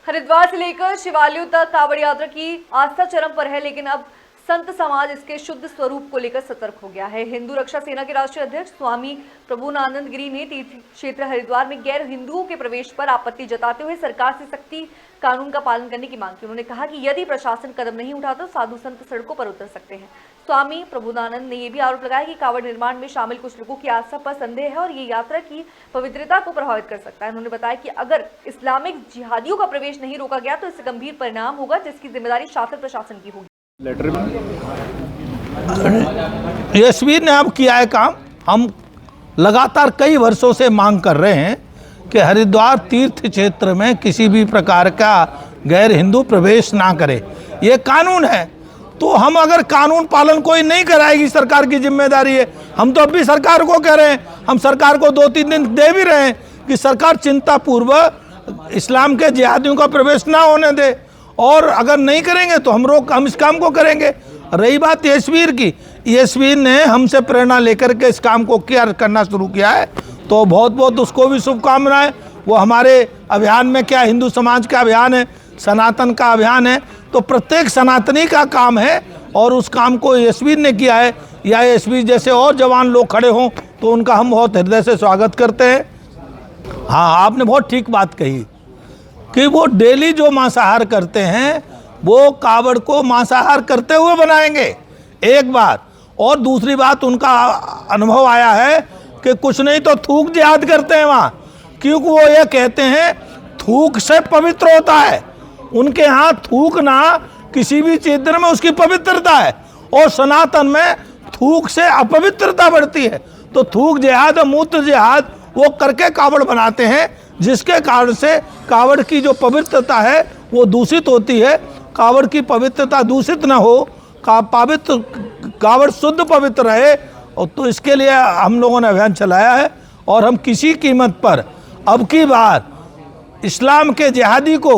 हरिद्वार से लेकर शिवालयों तक कांवड़ यात्रा की आस्था चरम पर है, लेकिन अब संत समाज इसके शुद्ध स्वरूप को लेकर सतर्क हो गया है। हिंदू रक्षा सेना के राष्ट्रीय अध्यक्ष स्वामी प्रभुनानंद गिरी ने तीर्थ क्षेत्र हरिद्वार में गैर हिंदुओं के प्रवेश पर आपत्ति जताते हुए सरकार से सख्ती कानून का पालन करने की मांग की। उन्होंने कहा कि यदि प्रशासन कदम नहीं उठाता तो साधु संत सड़कों पर उतर सकते हैं। स्वामी प्रभुनानंद ने यह भी आरोप लगाया कि कांवड़ निर्माण में शामिल कुछ लोगों की आस्था पर संदेह है और ये यात्रा की पवित्रता को प्रभावित कर सकता है। उन्होंने बताया कि अगर इस्लामिक जिहादियों का प्रवेश नहीं रोका गया तो इससे गंभीर परिणाम होगा, जिसकी जिम्मेदारी शासन प्रशासन की होगी। यशवीर ने अब किया है काम। हम लगातार कई वर्षों से मांग कर रहे हैं कि हरिद्वार तीर्थ क्षेत्र में किसी भी प्रकार का गैर हिंदू प्रवेश ना करे। ये कानून है, तो हम अगर कानून पालन कोई नहीं कराएगी, सरकार की जिम्मेदारी है। हम तो अब भी सरकार को कह रहे हैं, हम सरकार को 2-3 दिन दे भी रहे हैं कि सरकार चिंतापूर्वक इस्लाम के जिहादियों का प्रवेश ना होने दे, और अगर नहीं करेंगे तो हम इस काम को करेंगे। रही बात यशवीर की, यशवीर ने हमसे प्रेरणा लेकर के इस काम को करना शुरू किया है, तो बहुत बहुत उसको भी शुभकामनाएं। वो हमारे अभियान में क्या हिंदू समाज का अभियान है, सनातन का अभियान है, तो प्रत्येक सनातनी का काम है, और उस काम को यशवीर ने किया है। या यशवीर जैसे और जवान लोग खड़े हों तो उनका हम बहुत हृदय से स्वागत करते हैं। हाँ, आपने बहुत ठीक बात कही कि वो डेली जो मांसाहार करते हैं वो कावड़ को मांसाहार करते हुए बनाएंगे, एक बार। और दूसरी बात, उनका अनुभव आया है कि कुछ नहीं तो थूक जिहाद करते हैं वहाँ, क्योंकि वो ये कहते हैं थूक से पवित्र होता है। उनके यहाँ थूकना किसी भी चित्र में उसकी पवित्रता है, और सनातन में थूक से अपवित्रता बढ़ती है। तो थूक जिहाद और मूत्र जिहाद वो करके कावड़ बनाते हैं, जिसके कारण से कावड़ की जो पवित्रता है वो दूषित होती है। कावड़ की पवित्रता दूषित ना हो, कावड़ शुद्ध पवित्र रहे, और तो इसके लिए हम लोगों ने अभियान चलाया है। और हम किसी कीमत पर अब की बार इस्लाम के जिहादी को